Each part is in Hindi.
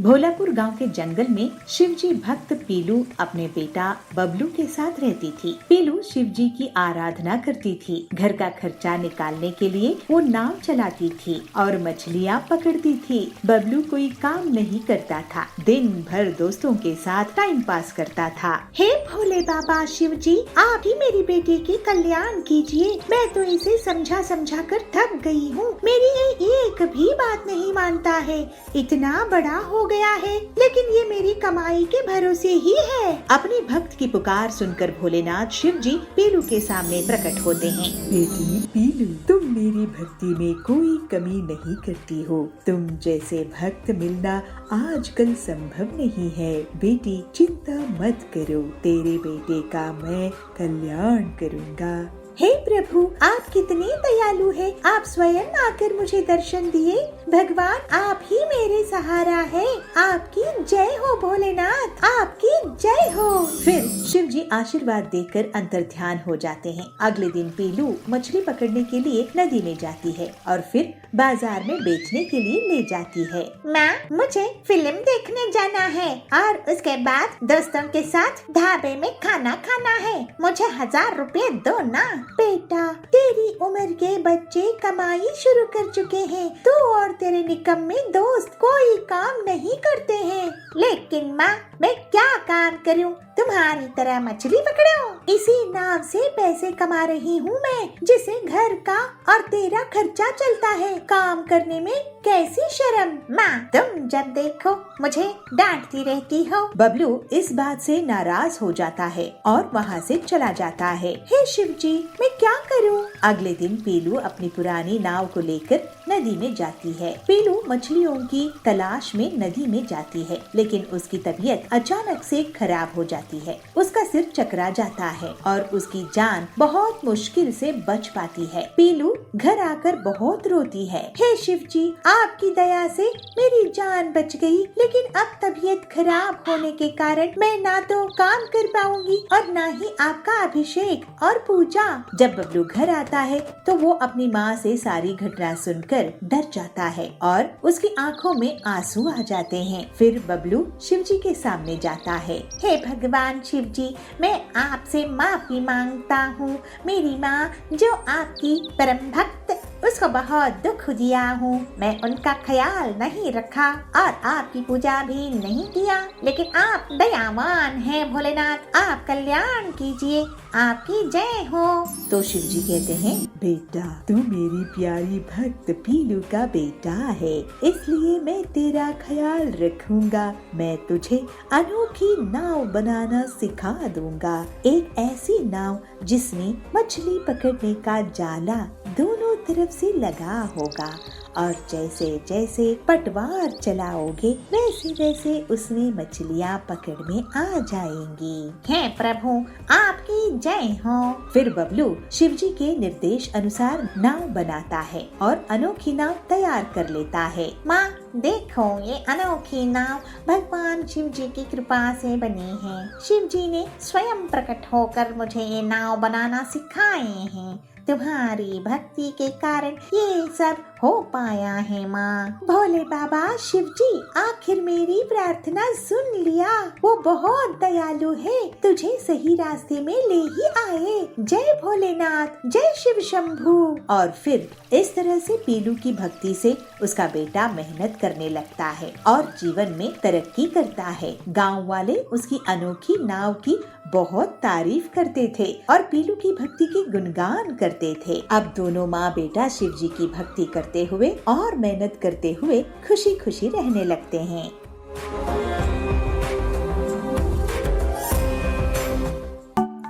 भोलापुर गांव के जंगल में शिवजी भक्त पीलू अपने बेटा बबलू के साथ रहती थी। पीलू शिवजी की आराधना करती थी। घर का खर्चा निकालने के लिए वो नाव चलाती थी और मछलियाँ पकड़ती थी। बबलू कोई काम नहीं करता था, दिन भर दोस्तों के साथ टाइम पास करता था। हे भोले बाबा शिवजी, आप ही मेरी बेटी की कल्याण कीजिए। मैं तो इसे समझा समझा कर थक गई हूँ। मेरी ये एक भी बात नहीं मानता है। इतना बड़ा हो गया है, लेकिन ये मेरी कमाई के भरोसे ही है। अपने भक्त की पुकार सुनकर भोलेनाथ शिवजी पीलू के सामने प्रकट होते हैं। बेटी पीलू, तुम मेरी भक्ति में कोई कमी नहीं करती हो। तुम जैसे भक्त मिलना आजकल संभव नहीं है। बेटी चिंता मत करो, तेरे बेटे का मैं कल्याण करूँगा। हे प्रभु, आप कितने दयालु हैं। आप स्वयं आकर मुझे दर्शन दिए। भगवान, आप ही मेरे सहारा है। आपकी जय हो भोलेनाथ, आपकी जय हो। फिर शिवजी आशीर्वाद देकर अंतर्ध्यान हो जाते हैं। अगले दिन पीलू मछली पकड़ने के लिए नदी में जाती है और फिर बाजार में बेचने के लिए ले जाती है। माँ, मुझे फिल्म देखने जाना है और उसके बाद दोस्तों के साथ ढाबे में खाना खाना है। मुझे 1000 रुपए दो ना। बेटा, तेरी उम्र के बच्चे कमाई शुरू कर चुके हैं। तू और तेरे निकम्मे दोस्त कोई काम नहीं करते हैं। लेकिन माँ, मैं क्या काम करूँ? तुम्हारी तरह मछली पकड़ूं? इसी नाव से पैसे कमा रही हूँ मैं, जिसे घर का और तेरा खर्चा चलता है। काम करने में कैसी शर्म। माँ, तुम जब देखो मुझे डांटती रहती हो। बबलू इस बात से नाराज हो जाता है और वहाँ से चला जाता है। हे शिवजी, मैं क्या करूँ? अगले दिन पीलू अपनी पुरानी नाव को लेकर नदी में जाती है। पीलू मछलियों की तलाश में नदी में जाती है, लेकिन उसकी तबीयत अचानक से खराब हो जाती है। उसका सिर चकरा जाता है और उसकी जान बहुत मुश्किल से बच पाती है। पीलू घर आकर बहुत रोती है। हे शिवजी, आपकी दया से मेरी जान बच गई, लेकिन अब तबीयत खराब होने के कारण मैं ना तो काम कर पाऊंगी और ना ही आपका अभिषेक और पूजा। जब बबलू घर आता है तो वो अपनी माँ से सारी घटना सुनकर डर जाता है और उसकी आंखों में आंसू आ जाते हैं। फिर बबलू शिवजी के सामने जाता है। हे भगवान शिवजी, मैं आपसे माफी मांगता हूँ। मेरी माँ जो आपकी परम भक्त, उसको बहुत दुख दिया हूँ। मैं उनका ख्याल नहीं रखा और आपकी पूजा भी नहीं किया, लेकिन आप दयावान हैं भोलेनाथ। आप कल्याण कीजिए, आपकी जय हो। तो शिवजी कहते हैं, बेटा, तू मेरी प्यारी भक्त पीलू का बेटा है, इसलिए मैं तेरा ख्याल रखूंगा। मैं तुझे अनोखी नाव बनाना सिखा दूंगा। एक ऐसी नाव जिसमें मछली पकड़ने का जाला दोनों तरफ से लगा होगा और जैसे जैसे पटवार चलाओगे वैसे वैसे उसमें मछलियाँ पकड़ में आ जाएंगी। हे प्रभु, आपकी जय हो। फिर बबलू शिवजी के निर्देश अनुसार नाव बनाता है और अनोखी नाव तैयार कर लेता है। माँ देखो, ये अनोखी नाव भगवान शिवजी की कृपा से बनी है। शिवजी ने स्वयं प्रकट होकर मुझे ये नाव बनाना सिखाए हैं। तुम्हारी भक्ति के कारण ये सब हो पाया है माँ। भोले बाबा शिवजी, आखिर मेरी प्रार्थना सुन लिया। वो बहुत दयालु है, तुझे सही रास्ते में ले ही आए। जय भोलेनाथ, जय शिव शंभू। और फिर इस तरह से पीलू की भक्ति से उसका बेटा मेहनत करने लगता है और जीवन में तरक्की करता है। गाँव वाले उसकी अनोखी नाव की बहुत तारीफ करते थे और पीलू की भक्ति की गुणगान करते थे। अब दोनों माँ बेटा शिवजी की भक्ति करते हुए और मेहनत करते हुए खुशी खुशी रहने लगते हैं।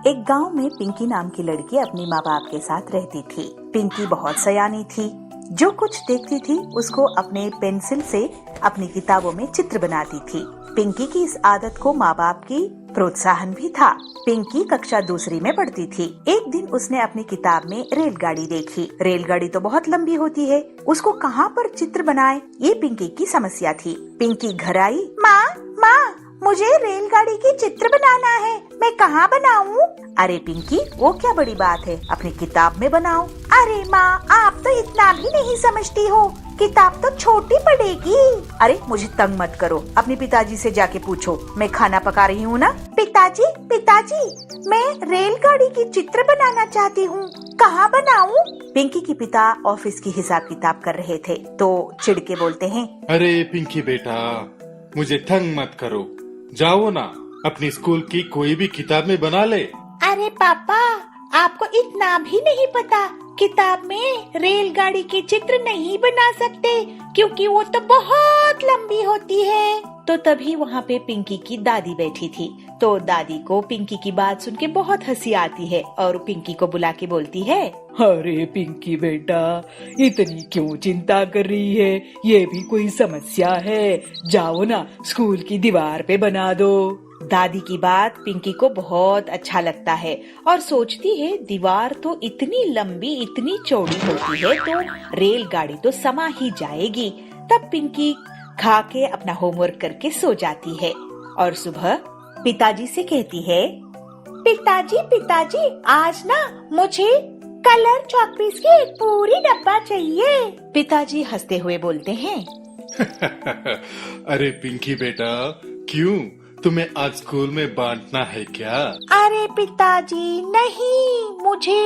एक गांव में पिंकी नाम की लड़की अपनी माँ बाप के साथ रहती थी। पिंकी बहुत सयानी थी। जो कुछ देखती थी उसको अपने पेंसिल से अपनी किताबों में चित्र बनाती थी। पिंकी की इस आदत को माँ बाप की प्रोत्साहन भी था। पिंकी कक्षा दूसरी में पढ़ती थी। एक दिन उसने अपनी किताब में रेलगाड़ी देखी। रेलगाड़ी तो बहुत लंबी होती है, उसको कहाँ पर चित्र बनाए, ये पिंकी की समस्या थी। पिंकी घर आई। माँ, मुझे रेलगाड़ी की चित्र बनाना है, मैं कहाँ बनाऊँ? अरे पिंकी, वो क्या बड़ी बात है, अपनी किताब में बनाओ। अरे माँ, आप तो इतना भी नहीं समझती हो, किताब तो छोटी पड़ेगी। अरे मुझे तंग मत करो, अपने पिताजी से जाके पूछो, मैं खाना पका रही हूँ ना। पिताजी, पिताजी, मैं रेलगाड़ी की चित्र बनाना चाहती हूँ, कहाँ बनाऊँ? पिंकी के पिता ऑफिस की हिसाब किताब कर रहे थे तो चिढ़ के बोलते हैं, अरे पिंकी बेटा, मुझे तंग मत करो, जाओ ना अपनी स्कूल की कोई भी किताब में बना ले। अरे पापा, आपको इतना भी नहीं पता, किताब में रेलगाड़ी के चित्र नहीं बना सकते क्योंकि वो तो बहुत लंबी होती है। तो तभी वहाँ पे पिंकी की दादी बैठी थी। तो दादी को पिंकी की बात सुन के बहुत हंसी आती है और पिंकी को बुला के बोलती है, अरे पिंकी बेटा, इतनी क्यों चिंता कर रही है? ये भी कोई समस्या है? जाओ ना स्कूल की दीवार पे बना दो। दादी की बात पिंकी को बहुत अच्छा लगता है और सोचती है दीवार तो इतनी लंबी, इतनी चौड़ी होती है तो रेलगाड़ी तो समा ही जाएगी। तब पिंकी खा के अपना होमवर्क करके सो जाती है और सुबह पिताजी से कहती है, पिताजी, पिताजी, आज ना मुझे कलर चॉकपीस की एक पूरी डब्बा चाहिए। पिताजी हंसते हुए बोलते हैं, अरे पिंकी बेटा, क्यों, तुम्हें आज स्कूल में बांटना है क्या? अरे पिताजी नहीं, मुझे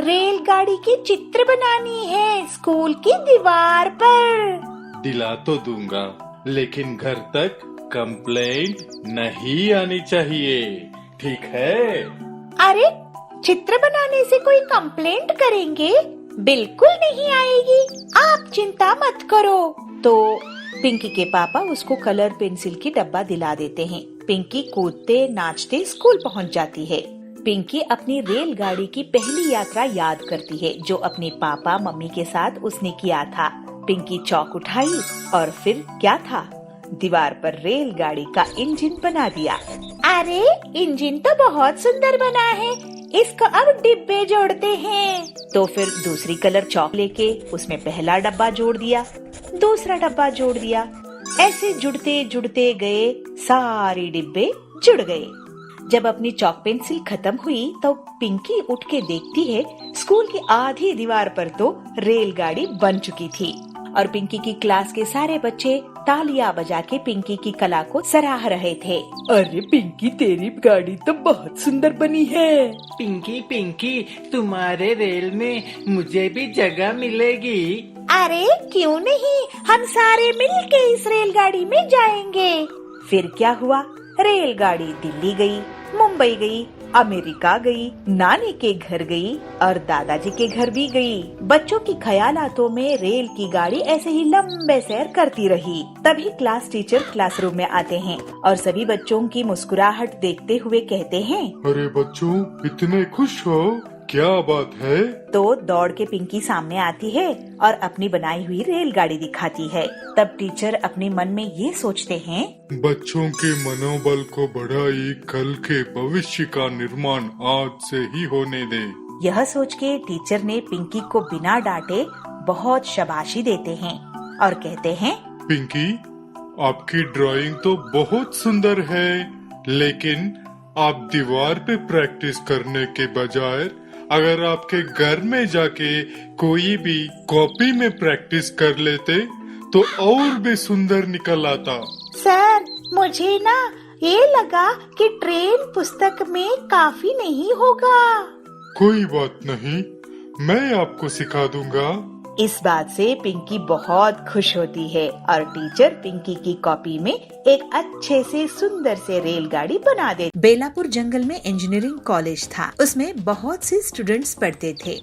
रेलगाड़ी की चित्र बनानी है स्कूल की दीवार पर। दिला तो दूंगा, लेकिन घर तक कंप्लेंट नहीं आनी चाहिए, ठीक है? अरे चित्र बनाने से कोई कंप्लेंट करेंगे? बिल्कुल नहीं आएगी, आप चिंता मत करो। तो पिंकी के पापा उसको कलर पेंसिल की डब्बा दिला देते हैं। पिंकी कूदते नाचते स्कूल पहुंच जाती है। पिंकी अपनी रेलगाड़ी की पहली यात्रा याद करती है जो अपने पापा मम्मी के साथ उसने किया था। पिंकी चौक उठाई और फिर क्या था, दीवार पर रेलगाड़ी का इंजन बना दिया। अरे इंजन तो बहुत सुंदर बना है, इसको अब डिब्बे जोड़ते हैं। तो फिर दूसरी कलर चौक लेके उसमें पहला डब्बा जोड़ दिया, दूसरा डब्बा जोड़ दिया। ऐसे जुड़ते जुड़ते गए, सारे डिब्बे जुड़ गए। जब अपनी चौक पेंसिल खत्म हुई तो पिंकी उठ के देखती है स्कूल की आधी दीवार पर तो रेलगाड़ी बन चुकी थी और पिंकी की क्लास के सारे बच्चे तालियां बजा के पिंकी की कला को सराह रहे थे। अरे पिंकी, तेरी गाड़ी तो बहुत सुंदर बनी है। पिंकी, पिंकी, तुम्हारे रेल में मुझे भी जगह मिलेगी? अरे क्यों नहीं, हम सारे मिलके इस रेलगाड़ी में जाएंगे। फिर क्या हुआ, रेलगाड़ी दिल्ली गई, मुंबई गई, अमेरिका गई, नानी के घर गई और दादाजी के घर भी गई। बच्चों की ख्यालातों में रेल की गाड़ी ऐसे ही लंबे सैर करती रही। तभी क्लास टीचर क्लासरूम में आते हैं और सभी बच्चों की मुस्कुराहट देखते हुए कहते हैं, अरे बच्चों, इतने खुश हो, क्या बात है? तो दौड़ के पिंकी सामने आती है और अपनी बनाई हुई रेलगाड़ी दिखाती है। तब टीचर अपने मन में ये सोचते हैं, बच्चों के मनोबल को बढ़ाई, कल के भविष्य का निर्माण आज से ही होने दे। यह सोच के टीचर ने पिंकी को बिना डांटे बहुत शाबाशी देते हैं और कहते हैं, पिंकी, आपकी ड्राइंग तो बहुत सुंदर है, लेकिन आप दीवार पे प्रैक्टिस करने के बजाय अगर आपके घर में जाके कोई भी कॉपी में प्रैक्टिस कर लेते तो और भी सुंदर निकल आता। सर, मुझे ना ये लगा कि ट्रेन पुस्तक में काफी नहीं होगा। कोई बात नहीं, मैं आपको सिखा दूंगा। इस बात से पिंकी बहुत खुश होती है और टीचर पिंकी की कॉपी में एक अच्छे से सुंदर से रेलगाड़ी बना दे। बेलापुर जंगल में इंजीनियरिंग कॉलेज था, उसमें बहुत से स्टूडेंट्स पढ़ते थे।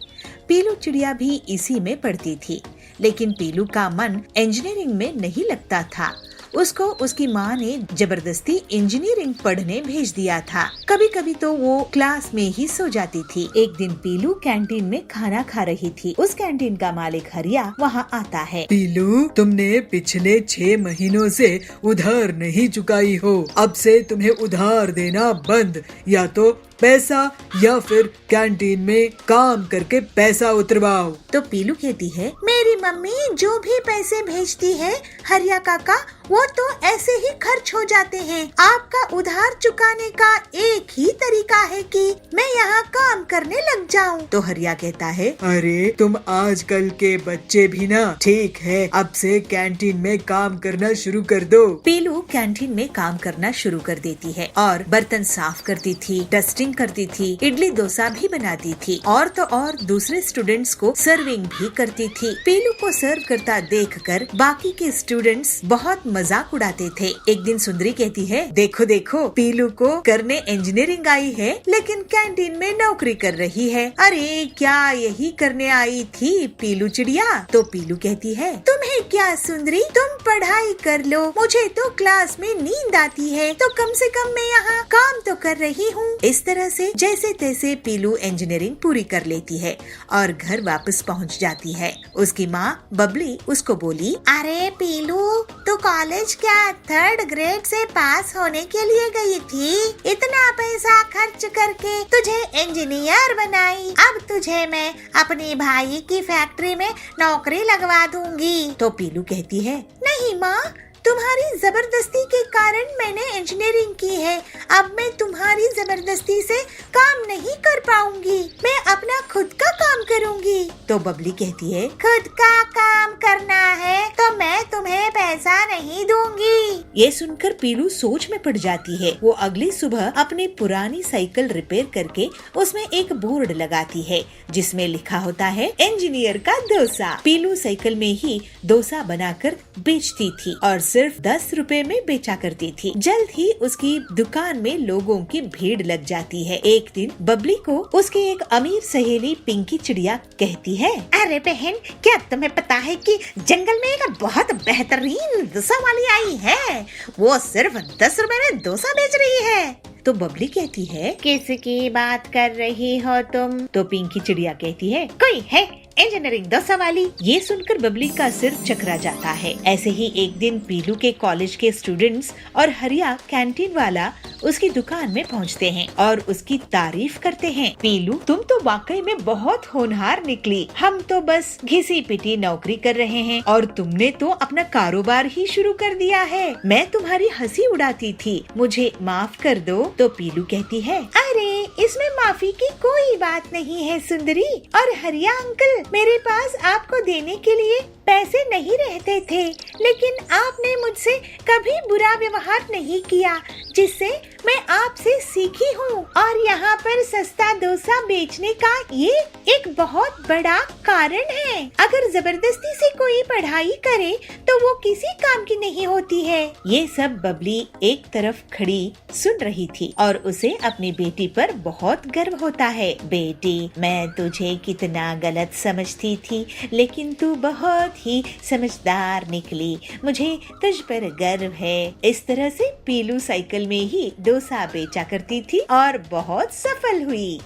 पीलू चिड़िया भी इसी में पढ़ती थी, लेकिन पीलू का मन इंजीनियरिंग में नहीं लगता था। उसको उसकी माँ ने जबरदस्ती इंजीनियरिंग पढ़ने भेज दिया था। कभी कभी तो वो क्लास में ही सो जाती थी। एक दिन पीलू कैंटीन में खाना खा रही थी। उस कैंटीन का मालिक हरिया वहाँ आता है। पीलू, तुमने पिछले 6 महीनों से उधार नहीं चुकाई हो, अब से तुम्हें उधार देना बंद, या तो पैसा या फिर कैंटीन में काम करके पैसा उतरवाओ। तो पीलू कहती है, मेरी मम्मी जो भी पैसे भेजती है हरिया काका, वो तो ऐसे ही खर्च हो जाते हैं। आपका उधार चुकाने का एक ही तरीका है कि मैं यहाँ काम करने लग जाऊँ। तो हरिया कहता है, अरे तुम आजकल के बच्चे भी ना, ठीक है अब से कैंटीन में काम करना शुरू कर दो। पीलू कैंटीन में काम करना शुरू कर देती है और बर्तन साफ करती थी, डस्टिंग करती थी, इडली डोसा भी बनाती थी और तो और दूसरे स्टूडेंट्स को सर्विंग भी करती थी। पीलू को सर्व करता देखकर बाकी के स्टूडेंट्स बहुत मजाक उड़ाते थे। एक दिन सुंदरी कहती है, देखो देखो पीलू को करने इंजीनियरिंग आई है लेकिन कैंटीन में नौकरी कर रही है। अरे क्या यही करने आई थी पीलू चिड़िया? तो पीलू कहती है, तुम्हें क्या सुंदरी, तुम पढ़ाई कर लो, मुझे तो क्लास में नींद आती है, तो कम से कम मैं यहाँ काम तो कर रही हूँ। इस तरह से जैसे तैसे पीलू इंजीनियरिंग पूरी कर लेती है और घर वापस पहुँच जाती है। उसकी माँ बबली उसको बोली, अरे पीलू, तू कॉलेज क्या 3rd ग्रेड से पास होने के लिए गई थी? इतना पैसा खर्च करके तुझे इंजीनियर बनाई, अब तुझे मैं अपनी भाई की फैक्ट्री में नौकरी लगवा दूंगी। तो पीलू कहती है, नहीं माँ, तुम्हारी जबरदस्ती के कारण मैंने इंजीनियरिंग की है। अब मैं तुम्हारी जबरदस्ती से काम नहीं कर पाऊंगी, मैं अपना खुद का काम करूंगी। तो बबली कहती है, खुद का काम करना है तो मैं तुम्हें पैसा नहीं दूंगी। ये सुनकर पीलू सोच में पड़ जाती है। वो अगली सुबह अपनी पुरानी साइकिल रिपेयर करके उसमें एक बोर्ड लगाती है जिसमें लिखा होता है इंजीनियर का डोसा। पीलू साइकिल में ही डोसा बनाकर बेचती थी और सिर्फ 10 रुपए में बेचा करती थी। जल्द ही उसकी दुकान में लोगों की भीड़ लग जाती है। एक दिन बबली को उसकी एक अमीर सहेली पिंकी चिड़िया कहती है, अरे बहन, क्या तुम्हें पता है कि जंगल में एक बहुत बेहतरीन डोसा वाली आई है, वो सिर्फ 10 रुपए में डोसा बेच रही है। तो बबली कहती है, किसकी बात कर रही हो तुम? तो पिंकी चिड़िया कहती है, कोई है इंजीनियरिंग डोसा वाली। ये सुनकर बबली का सिर चकरा जाता है। ऐसे ही एक दिन पीलू के कॉलेज के स्टूडेंट्स और हरिया कैंटीन वाला उसकी दुकान में पहुंचते हैं और उसकी तारीफ करते हैं। पीलू, तुम तो वाकई में बहुत होनहार निकली, हम तो बस घिसी पिटी नौकरी कर रहे हैं और तुमने तो अपना कारोबार ही शुरू कर दिया है। मैं तुम्हारी हंसी उड़ाती थी, मुझे माफ कर दो। तो पीलू कहती है, अरे इसमें माफी की कोई बात नहीं है सुंदरी और हरिया अंकल, मेरे पास आपको देने के लिए पैसे नहीं रहते थे, लेकिन आपने मुझसे कभी बुरा व्यवहार नहीं किया, जिससे मैं आपसे सीखी हूँ और यहाँ पर सस्ता डोसा बेचने का ये एक बहुत बड़ा कारण है। अगर जबरदस्ती से कोई पढ़ाई करे तो वो किसी काम की नहीं होती है। ये सब बबली एक तरफ खड़ी सुन रही थी और उसे अपनी बेटी पर बहुत गर्व होता है। बेटी, मैं तुझे कितना गलत समझती थी, लेकिन तू बहुत ही समझदार निकली, मुझे तुझ पर गर्व है। इस तरह से पीलू साइकिल में ही डोसा बेचा करती थी और बहुत सफल हुई।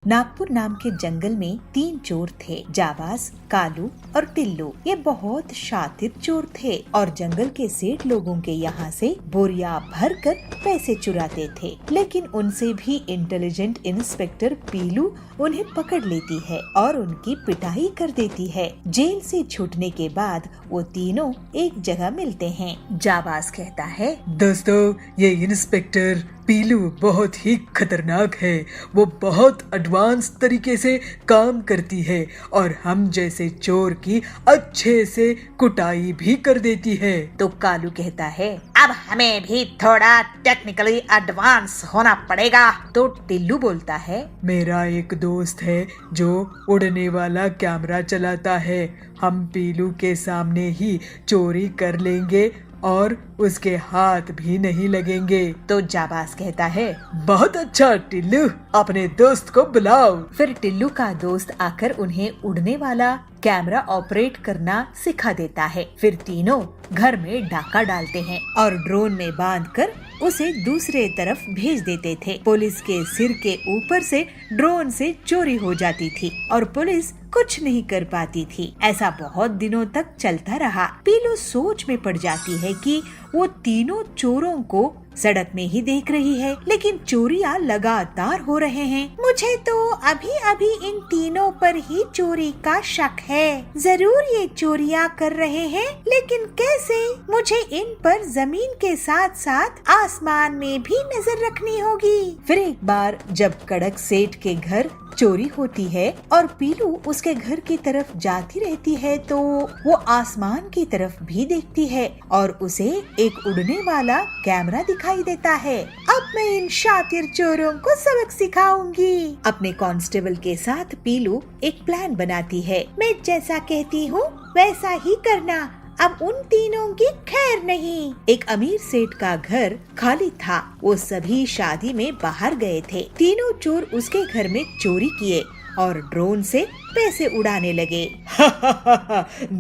नागपुर नाम के जंगल में 3 चोर थे, जाबाज, कालू और टिल्लू। ये बहुत शातिर चोर थे और जंगल के सेठ लोगों के यहाँ से बोरिया भरकर पैसे चुराते थे। लेकिन उनसे भी इंटेलिजेंट इंस्पेक्टर पीलू उन्हें पकड़ लेती है और उनकी पिटाई कर देती है। जेल से छूटने के बाद वो तीनों एक जगह मिलते हैं। जाबाज कहता है, दोस्तों, ये इंस्पेक्टर पीलू बहुत ही खतरनाक है, वो बहुत एडवांस तरीके से काम करती है और हम जैसे चोर की अच्छे से कुटाई भी कर देती है। तो कालू कहता है, अब हमें भी थोड़ा टेक्निकली एडवांस होना पड़ेगा। तो टिल्लू बोलता है, मेरा एक दोस्त है जो उड़ने वाला कैमरा चलाता है, हम पीलू के सामने ही चोरी कर लेंगे और उसके हाथ भी नहीं लगेंगे। तो जाबाज कहता है, बहुत अच्छा टिल्लू, अपने दोस्त को बुलाओ। फिर टिल्लू का दोस्त आकर उन्हें उड़ने वाला कैमरा ऑपरेट करना सिखा देता है। फिर तीनों घर में डाका डालते हैं और ड्रोन में बांधकर उसे दूसरे तरफ भेज देते थे। पुलिस के सिर के ऊपर से ड्रोन से चोरी हो जाती थी और पुलिस कुछ नहीं कर पाती थी। ऐसा बहुत दिनों तक चलता रहा। पीलू सोच में पड़ जाती है कि वो तीनों चोरों को सड़क में ही देख रही है, लेकिन चोरियां लगातार हो रहे हैं। मुझे तो अभी अभी इन तीनों पर ही चोरी का शक है। जरूर ये चोरियां कर रहे हैं, लेकिन कैसे? मुझे इन पर जमीन के साथ साथ आसमान में भी नजर रखनी होगी। फिर एक बार जब कड़क सेठ के घर चोरी होती है और पीलू उसके घर की तरफ जाती रहती है, तो वो आसमान की तरफ भी देखती है और उसे एक उड़ने वाला कैमरा दिखाई देता है। अब मैं इन शातिर चोरों को सबक सिखाऊंगी। अपने कांस्टेबल के साथ पीलू एक प्लान बनाती है। मैं जैसा कहती हूँ वैसा ही करना। अब उन तीनों की खैर नहीं। एक अमीर सेठ का घर खाली था। वो सभी शादी में बाहर गए थे। तीनों चोर उसके घर में चोरी किए और ड्रोन से पैसे उड़ाने लगे।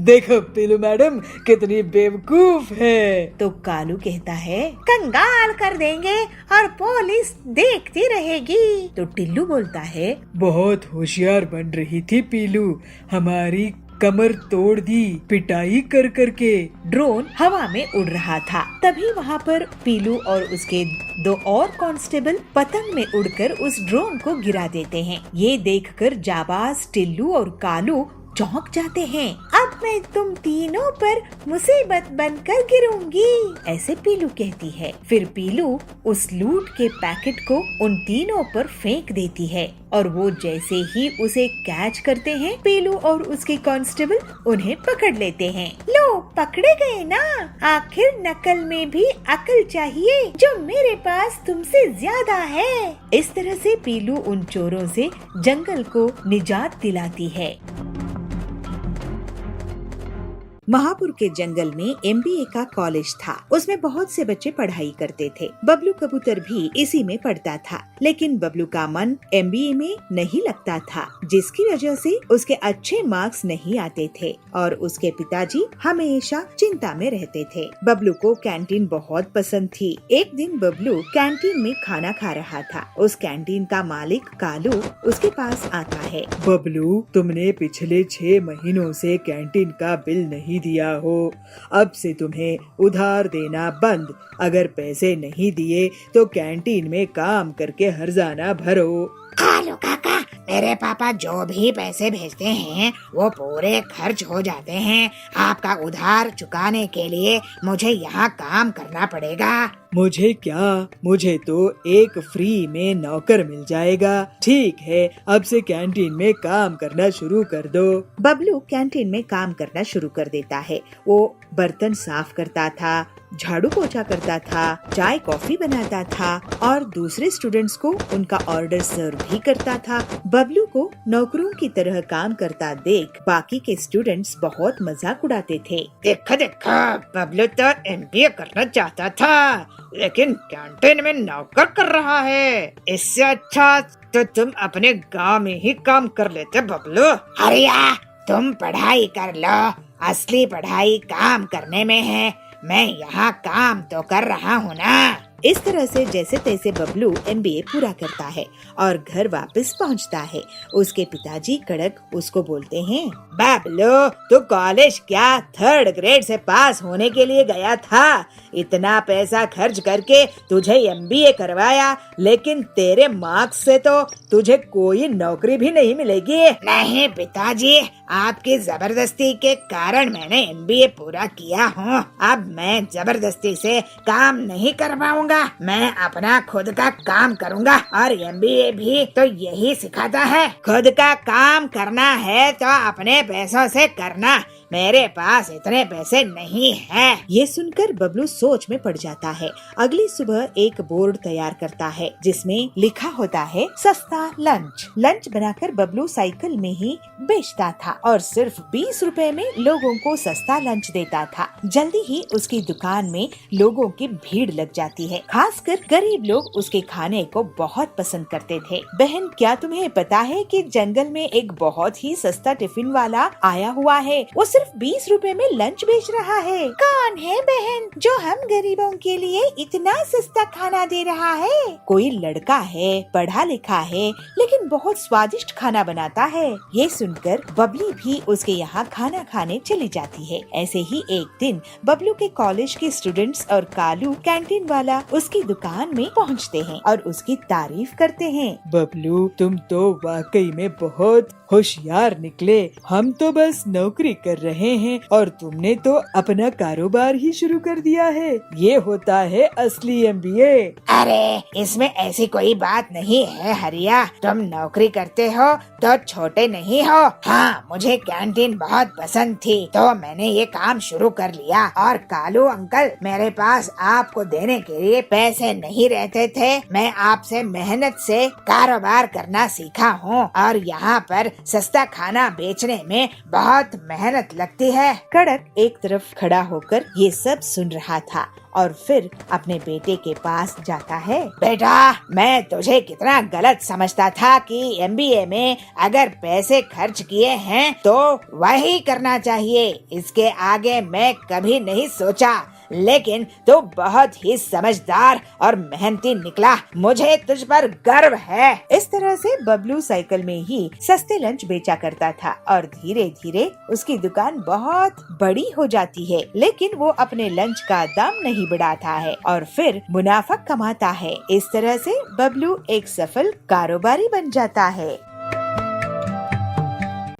देखो पीलू मैडम कितनी बेवकूफ है। तो कालू कहता है, कंगाल कर देंगे और पुलिस देखती रहेगी। तो टिल्लू बोलता है, बहुत होशियार बन रही थी पीलू, हमारी कमर तोड़ दी पिटाई कर करके। ड्रोन हवा में उड़ रहा था। तभी वहाँ पर पीलू और उसके दो और कांस्टेबल पतंग में उड़कर उस ड्रोन को गिरा देते हैं। ये देखकर जाबाज टिल्लू और कालू चौंक जाते हैं। अब मैं तुम तीनों पर मुसीबत बनकर गिरूंगी, ऐसे पीलू कहती है। फिर पीलू उस लूट के पैकेट को उन तीनों पर फेंक देती है और वो जैसे ही उसे कैच करते हैं, पीलू और उसके कांस्टेबल उन्हें पकड़ लेते हैं। लो पकड़े गए ना। आखिर नकल में भी अकल चाहिए, जो मेरे पास तुमसे ज्यादा है। इस तरह से पीलू उन चोरों से जंगल को निजात दिलाती है। महापुर के जंगल में MBA का कॉलेज था। उसमें बहुत से बच्चे पढ़ाई करते थे। बबलू कबूतर भी इसी में पढ़ता था, लेकिन बबलू का मन MBA में नहीं लगता था, जिसकी वजह से उसके अच्छे मार्क्स नहीं आते थे और उसके पिताजी हमेशा चिंता में रहते थे। बबलू को कैंटीन बहुत पसंद थी। एक दिन बबलू कैंटीन में खाना खा रहा था। उस कैंटीन का मालिक कालू उसके पास आता है। बबलू, तुमने पिछले 6 महीनों से कैंटीन का बिल नहीं दिया हो। अब से तुम्हें उधार देना बंद। अगर पैसे नहीं दिए तो कैंटीन में काम करके हर्जाना भरो। कालू काका, मेरे पापा जो भी पैसे भेजते हैं वो पूरे खर्च हो जाते हैं। आपका उधार चुकाने के लिए मुझे यहाँ काम करना पड़ेगा। मुझे क्या, मुझे तो एक फ्री में नौकर मिल जाएगा। ठीक है, अब से कैंटीन में काम करना शुरू कर दो। बबलू कैंटीन में काम करना शुरू कर देता है। वो बर्तन साफ करता था, झाड़ू पोछा करता था, चाय कॉफी बनाता था और दूसरे स्टूडेंट्स को उनका ऑर्डर सर्व भी करता था। बबलू को नौकरों की तरह काम करता देख बाकी के स्टूडेंट्स बहुत मजाक उड़ाते थे। देखा देखा, बबलू तो MBA करना चाहता था, लेकिन कैंटीन में नौकर कर रहा है। इससे अच्छा तो तुम अपने गांव में ही काम कर लेते बबलू। अरिया, तुम पढ़ाई कर लो। असली पढ़ाई काम करने में है। मैं यहाँ काम तो कर रहा हूँ ना। इस तरह से जैसे तैसे बबलू MBA पूरा करता है और घर वापस पहुँचता है। उसके पिताजी कड़क उसको बोलते हैं, बबलू, तू कॉलेज क्या 3rd ग्रेड से पास होने के लिए गया था? इतना पैसा खर्च करके तुझे MBA करवाया, लेकिन तेरे मार्क्स से तो तुझे कोई नौकरी भी नहीं मिलेगी। नहीं पिताजी, आपकी जबरदस्ती के कारण मैंने MBA पूरा किया हूँ। अब मैं जबरदस्ती से काम नहीं करवाऊंगा। मैं अपना खुद का काम करूँगा और MBA भी तो यही सिखाता है। खुद का काम करना है तो अपने पैसों से करना। मेरे पास इतने पैसे नहीं हैं। ये सुनकर बबलू सोच में पड़ जाता है। अगली सुबह एक बोर्ड तैयार करता है जिसमें लिखा होता है सस्ता लंच। लंच बनाकर बबलू साइकिल में ही बेचता था और सिर्फ 20 रुपए में लोगों को सस्ता लंच देता था। जल्दी ही उसकी दुकान में लोगों की भीड़ लग जाती है। खासकर गरीब लोग उसके खाने को बहुत पसंद करते थे। बहन, क्या तुम्हें पता है कि जंगल में एक बहुत ही सस्ता टिफिन वाला आया हुआ है? वो सिर्फ 20 रुपए में लंच बेच रहा है। कौन है बहन जो हम गरीबों के लिए इतना सस्ता खाना दे रहा है? कोई लड़का है, पढ़ा लिखा है, लेकिन बहुत स्वादिष्ट खाना बनाता है। ये सुनकर बबली भी उसके यहाँ खाना खाने चली जाती है। ऐसे ही एक दिन बबलू के कॉलेज के स्टूडेंट्स और कालू कैंटीन वाला उसकी दुकान में पहुँचते हैं और उसकी तारीफ करते हैं। बबलू, तुम तो वाकई में बहुत होशियार निकले। हम तो बस नौकरी कर रहे हैं और तुमने तो अपना कारोबार ही शुरू कर दिया है। ये होता है असली MBA। अरे इसमें ऐसी कोई बात नहीं है हरिया, तुम नौकरी करते हो तो छोटे नहीं हो। हाँ, मुझे कैंटीन बहुत पसंद थी तो मैंने ये काम शुरू कर लिया। और कालू अंकल, मेरे पास आपको देने के लिए पैसे नहीं रहते थे। मैं आपसे मेहनत से कारोबार करना सीखा हूँ और यहाँ पर सस्ता खाना बेचने में बहुत मेहनत लगती है। कड़क एक तरफ खड़ा होकर ये सब सुन रहा था और फिर अपने बेटे के पास जाता है। बेटा, मैं तुझे कितना गलत समझता था कि MBA में अगर पैसे खर्च किए हैं तो वही करना चाहिए। इसके आगे मैं कभी नहीं सोचा, लेकिन तू बहुत ही समझदार और मेहनती निकला। मुझे तुझ पर गर्व है। इस तरह से बबलू साइकिल में ही सस्ते लंच बेचा करता था और धीरे धीरे उसकी दुकान बहुत बड़ी हो जाती है, लेकिन वो अपने लंच का दाम नहीं बढ़ाता है और फिर मुनाफा कमाता है। इस तरह से बबलू एक सफल कारोबारी बन जाता है।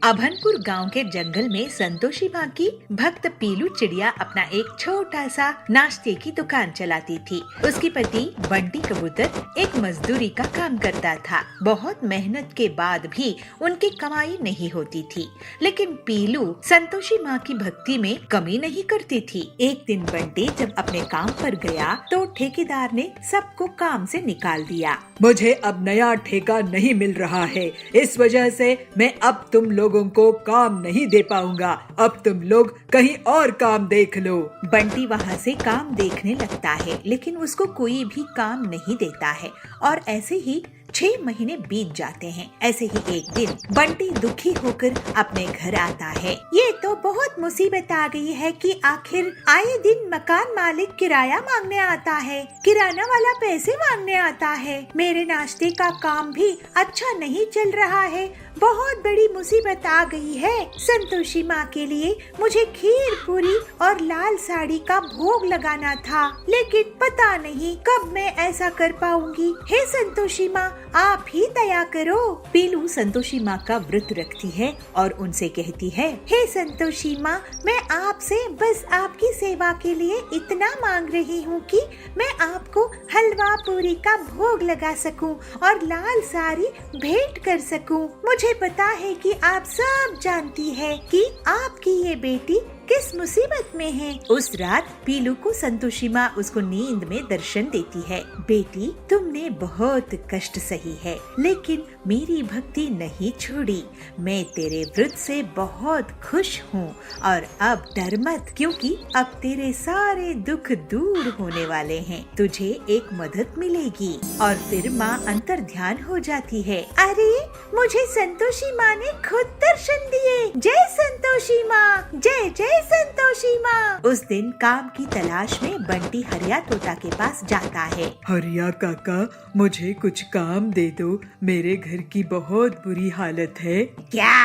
अभनपुर गांव के जंगल में संतोषी माँ की भक्त पीलू चिड़िया अपना एक छोटा सा नाश्ते की दुकान चलाती थी। उसके पति बंटी कबूतर एक मजदूरी का काम करता था। बहुत मेहनत के बाद भी उनकी कमाई नहीं होती थी, लेकिन पीलू संतोषी माँ की भक्ति में कमी नहीं करती थी। एक दिन बंटी जब अपने काम पर गया तो ठेकेदार ने सबको काम से निकाल दिया। मुझे अब नया ठेका नहीं मिल रहा है, इस वजह से मैं अब तुम लोगों को काम नहीं दे पाऊंगा। अब तुम लोग कहीं और काम देख लो। बंटी वहाँ से काम देखने लगता है, लेकिन उसको कोई भी काम नहीं देता है और ऐसे ही 6 महीने बीत जाते हैं। ऐसे ही एक दिन बंटी दुखी होकर अपने घर आता है। ये तो बहुत मुसीबत आ गई है कि आखिर आए दिन मकान मालिक किराया मांगने आता है, किराना वाला पैसे मांगने आता है। मेरे नाश्ते का काम भी अच्छा नहीं चल रहा है। बहुत बड़ी मुसीबत आ गई है। संतोषी माँ के लिए मुझे खीर पूरी और लाल साड़ी का भोग लगाना था, लेकिन पता नहीं कब मैं ऐसा कर पाऊंगी। हे संतोषी माँ, आप ही दया करो। पीलू संतोषी माँ का व्रत रखती है और उनसे कहती है, हे संतोषी माँ, मैं आपसे बस आपकी सेवा के लिए इतना मांग रही हूँ कि मैं आपको हलवा पूरी का भोग लगा सकूं और लाल साड़ी भेंट कर सकूं। मुझे पता है कि आप सब जानती है कि आपकी ये बेटी किस मुसीबत में है। उस रात पीलू को संतोषी माँ उसको नींद में दर्शन देती है। बेटी, तुमने बहुत कष्ट सही है, लेकिन मेरी भक्ति नहीं छोड़ी। मैं तेरे व्रत से बहुत खुश हूँ और अब डर मत, क्योंकि अब तेरे सारे दुख दूर होने वाले हैं। तुझे एक मदद मिलेगी। और फिर माँ अंतर ध्यान हो जाती है। अरे, मुझे संतोषी माँ ने खुद दर्शन दिए। जय संतोषी माँ, जय जय संतोषी माँ। उस दिन काम की तलाश में बंटी हरिया तोता के पास जाता है। हरिया काका, मुझे कुछ काम दे दो, मेरे घर की बहुत बुरी हालत है। क्या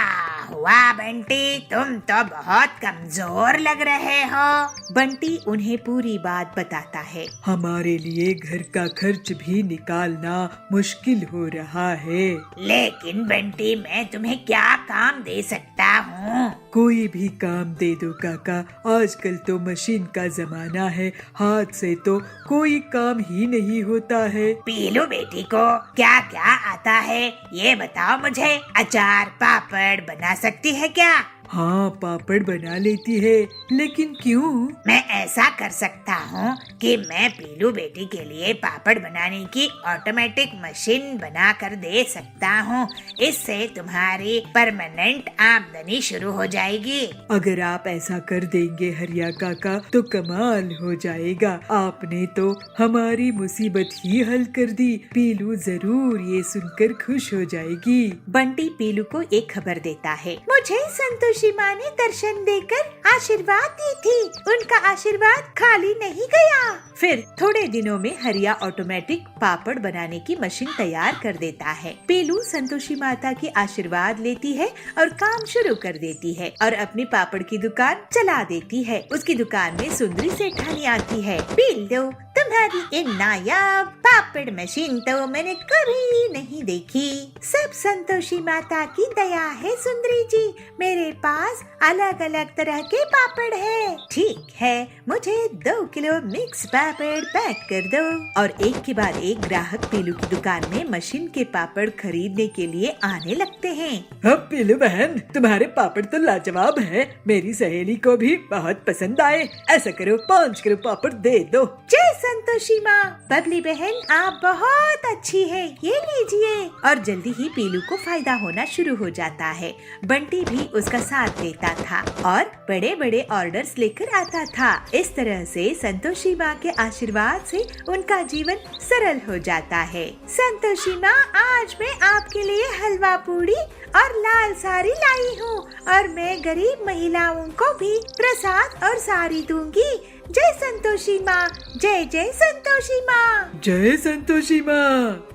हुआ बंटी, तुम तो बहुत कमजोर लग रहे हो। बंटी उन्हें पूरी बात बताता है। हमारे लिए घर का खर्च भी निकालना मुश्किल हो रहा है। लेकिन बंटी, मैं तुम्हें क्या काम दे सकता हूँ? कोई भी काम दे दो काका, आजकल तो मशीन का जमाना है, हाथ से तो कोई काम ही नहीं होता है। पीलू बेटी को क्या क्या आता है ये बताओ मुझे। अचार पापड़ बना सकती है क्या? हाँ, पापड़ बना लेती है, लेकिन क्यों? मैं ऐसा कर सकता हूँ कि मैं पीलू बेटी के लिए पापड़ बनाने की ऑटोमेटिक मशीन बना कर दे सकता हूँ। इससे तुम्हारी परमानेंट आमदनी शुरू हो जाएगी। अगर आप ऐसा कर देंगे हरिया काका तो कमाल हो जाएगा। आपने तो हमारी मुसीबत ही हल कर दी। पीलू जरूर ये सुनकर खुश हो जाएगी। बंटी पीलू को एक खबर देता है। मुझे संतोषी संतोषी माँ ने दर्शन देकर आशीर्वाद दी थी। उनका आशीर्वाद खाली नहीं गया। फिर थोड़े दिनों में हरिया ऑटोमेटिक पापड़ बनाने की मशीन तैयार कर देता है। पीलू संतोषी माता की आशीर्वाद लेती है और काम शुरू कर देती है और अपनी पापड़ की दुकान चला देती है। उसकी दुकान में सुंदरी सेठानी आती है। पीलू, तुम्हारी ये नायाब पापड़ मशीन तो मैंने कभी नहीं देखी। सब संतोषी माता की दया है सुंदरी जी। मेरे पास अलग अलग तरह के पापड़ है। ठीक है, मुझे 2 किलो मिक्स पापड़ पैक कर दो। और एक के बाद एक ग्राहक पीलू की दुकान में मशीन के पापड़ खरीदने के लिए आने लगते हैं। अब पीलू बहन, तुम्हारे पापड़ तो लाजवाब हैं। मेरी सहेली को भी बहुत पसंद आए। ऐसा करो, 5 किलो पापड़ दे दो। जय संतोषी माँ। बबली बहन, आप बहुत अच्छी है, ये लीजिए। और जल्दी ही पीलू को फायदा होना शुरू हो जाता है। बंटी भी उसका साथ देता था और बड़े बड़े ऑर्डर्स लेकर आता था। इस तरह से संतोषी माँ के आशीर्वाद से उनका जीवन सरल हो जाता है। संतोषी माँ, आज मैं आपके लिए हलवा पूड़ी और लाल साड़ी लाई हूँ और मैं गरीब महिलाओं को भी प्रसाद और साड़ी दूंगी। जय संतोषी माँ। जय जय संतोषी माँ। जय संतोषी माँ।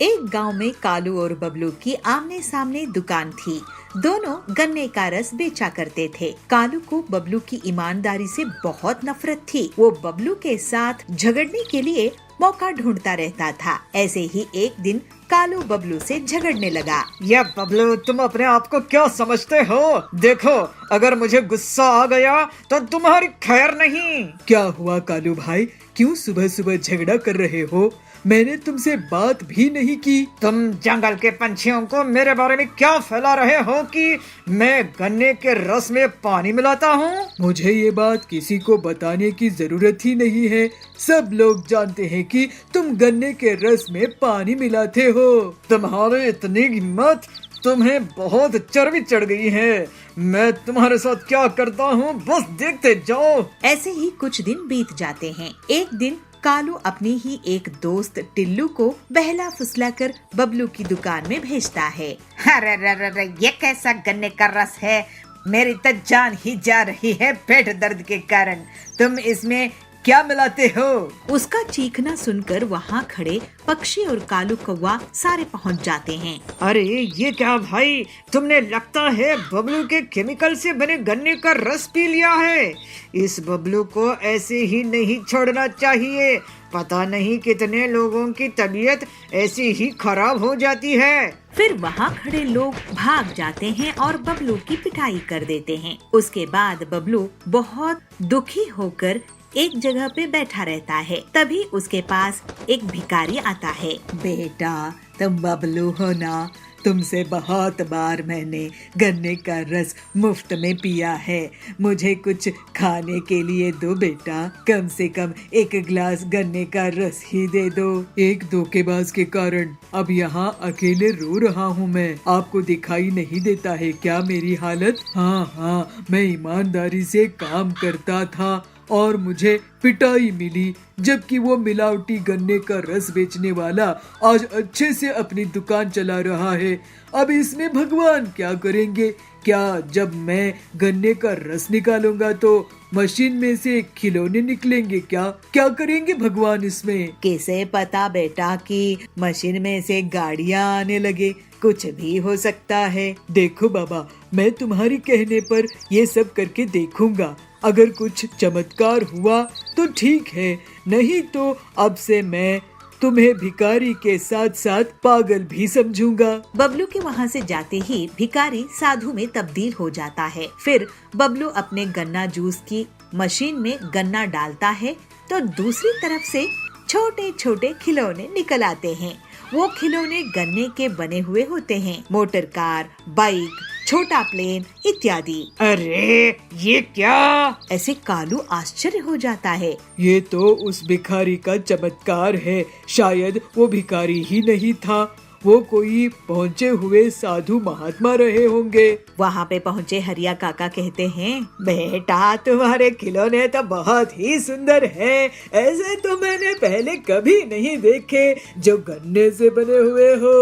एक गांव में कालू और बबलू की आमने सामने दुकान थी। दोनों गन्ने का रस बेचा करते थे। कालू को बबलू की ईमानदारी से बहुत नफरत थी। वो बबलू के साथ झगड़ने के लिए मौका ढूंढता रहता था। ऐसे ही एक दिन कालू बबलू से झगड़ने लगा। या बबलू, तुम अपने आप को क्या समझते हो? देखो, अगर मुझे गुस्सा आ गया तो तुम्हारी खैर नहीं। क्या हुआ कालू भाई, क्यों सुबह सुबह झगड़ा कर रहे हो? मैंने तुमसे बात भी नहीं की। तुम जंगल के पंछियों को मेरे बारे में क्या फैला रहे हो कि मैं गन्ने के रस में पानी मिलाता हूँ? मुझे ये बात किसी को बताने की जरूरत ही नहीं है। सब लोग जानते हैं कि तुम गन्ने के रस में पानी मिलाते हो। तुम्हारी इतनी हिम्मत, तुम्हें बहुत चर्बी चढ़ गई है। मैं तुम्हारे साथ क्या करता हूँ बस देखते जाओ। ऐसे ही कुछ दिन बीत जाते हैं। एक दिन कालू अपनी ही एक दोस्त टिल्लू को बहला फुसलाकर बबलू की दुकान में भेजता है। अरे, ये कैसा गन्ने का रस है? मेरी तो जान ही जा रही है पेट दर्द के कारण। तुम इसमें क्या मिलाते हो? उसका चीखना सुनकर वहाँ खड़े पक्षी और कालू कौवा सारे पहुँच जाते हैं। अरे ये क्या भाई, तुमने लगता है बबलू के केमिकल से बने गन्ने का रस पी लिया है। इस बबलू को ऐसे ही नहीं छोड़ना चाहिए। पता नहीं कितने लोगों की तबीयत ऐसी ही खराब हो जाती है। फिर वहाँ खड़े लोग भाग जाते हैं और बबलू की पिटाई कर देते हैं। उसके बाद बबलू बहुत दुखी होकर एक जगह पे बैठा रहता है। तभी उसके पास एक भिखारी आता है। बेटा, तुम बबलू हो ना? तुमसे बहुत बार मैंने गन्ने का रस मुफ्त में पिया है। मुझे कुछ खाने के लिए दो बेटा। कम से कम 1 गिलास गन्ने का रस ही दे दो। एक धोखेबाज के कारण अब यहाँ अकेले रो रहा हूँ मैं। आपको दिखाई नहीं देता है क्या मेरी हालत? हाँ, मैं ईमानदारी से काम करता था और मुझे पिटाई मिली, जबकि वो मिलावटी गन्ने का रस बेचने वाला आज अच्छे से अपनी दुकान चला रहा है। अब इसमें भगवान क्या करेंगे? क्या जब मैं गन्ने का रस निकालूंगा तो मशीन में से खिलौने निकलेंगे क्या? क्या करेंगे भगवान इसमें? कैसे पता बेटा कि मशीन में से गाड़ियाँ आने लगे? कुछ भी हो सकता है। देखो बाबा, मैं तुम्हारी कहने पर ये सब करके देखूंगा। अगर कुछ चमत्कार हुआ तो ठीक है, नहीं तो अब से मैं तुम्हें भिखारी के साथ साथ पागल भी समझूंगा। बबलू के वहाँ से जाते ही भिखारी साधु में तब्दील हो जाता है। फिर बबलू अपने गन्ना जूस की मशीन में गन्ना डालता है तो दूसरी तरफ से छोटे छोटे खिलौने निकल आते हैं। वो खिलौने गन्ने के बने हुए होते हैं। मोटर कार, बाइक, छोटा प्लेन इत्यादि। अरे ये क्या? ऐसे कालू आश्चर्य हो जाता है। ये तो उस भिखारी का चमत्कार है। शायद वो भिखारी ही नहीं था, वो कोई पहुँचे हुए साधु महात्मा रहे होंगे। वहाँ पे पहुँचे हरिया काका कहते हैं, बेटा तुम्हारे खिलौने तो बहुत ही सुंदर हैं। ऐसे तो मैंने पहले कभी नहीं देखे जो गन्ने से बने हुए हो।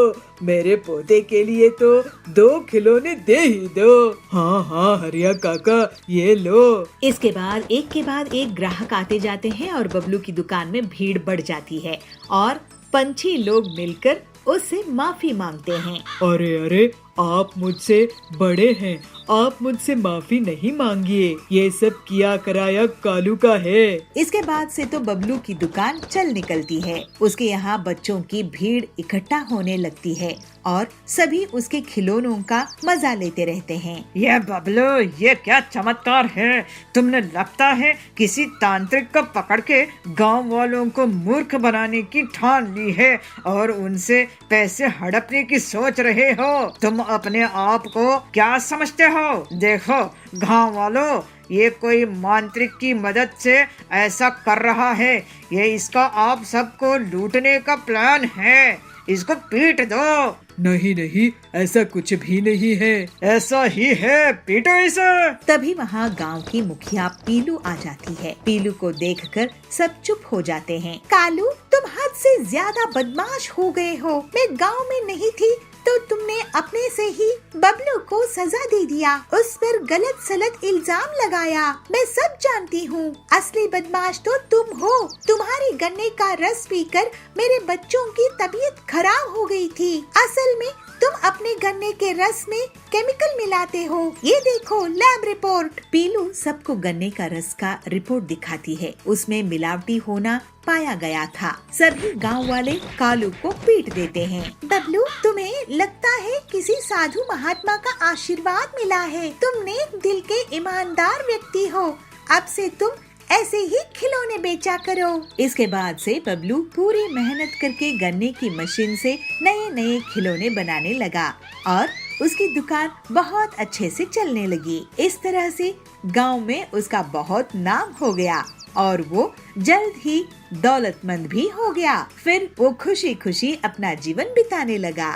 मेरे पोते के लिए तो 2 खिलौने दे ही दो। हाँ हाँ हरिया काका, ये लो। इसके बाद एक ग्राहक आते जाते हैं और बबलू की दुकान में भीड़ बढ़ जाती है और पंछी लोग मिलकर उससे माफी मांगते हैं। अरे अरे, आप मुझसे बड़े हैं, आप मुझसे माफी नहीं मांगिए। ये सब किया कराया कालू का है। इसके बाद से तो बबलू की दुकान चल निकलती है। उसके यहाँ बच्चों की भीड़ इकट्ठा होने लगती है और सभी उसके खिलौनों का मजा लेते रहते हैं। ये बबलू, ये क्या चमत्कार है। तुमने लगता है किसी तांत्रिक को पकड़ के गांव वालों को मूर्ख बनाने की ठान ली है और उनसे पैसे हड़पने की सोच रहे हो। तुम अपने आप को क्या समझते हो? देखो गांव वालों, ये कोई मांत्रिक की मदद से ऐसा कर रहा है। ये इसका आप सबको लूटने का प्लान है। इसको पीट दो। नहीं नहीं, ऐसा कुछ भी नहीं है। ऐसा ही है, पीटो इसे। तभी वहाँ गांव की मुखिया पीलू आ जाती है। पीलू को देखकर सब चुप हो जाते हैं। कालू, तुम हद से ज्यादा बदमाश हो गए हो। मैं गांव में नहीं थी तो तुमने अपने से ही बबलू को सजा दे दिया, उस पर गलत सलत इल्जाम लगाया। मैं सब जानती हूँ, असली बदमाश तो तुम हो। तुम्हारी गन्ने का रस पीकर मेरे बच्चों की तबीयत खराब हो गई थी। असल में तुम अपने गन्ने के रस में केमिकल मिलाते हो। ये देखो लैब रिपोर्ट। पीलू सबको गन्ने का रस का रिपोर्ट दिखाती है। उसमें मिलावटी होना पाया गया था। सभी गांव वाले कालू को पीट देते हैं। बबलू, तुम्हें लगता है किसी साधु महात्मा का आशीर्वाद मिला है। तुम नेक दिल के ईमानदार व्यक्ति हो। अब से तुम ऐसे ही खिलौने बेचा करो। इसके बाद से बबलू पूरी मेहनत करके गन्ने की मशीन से नए नए खिलौने बनाने लगा और उसकी दुकान बहुत अच्छे से चलने लगी। इस तरह से गांव में उसका बहुत नाम हो गया और वो जल्द ही दौलतमंद भी हो गया। फिर वो खुशी खुशी अपना जीवन बिताने लगा।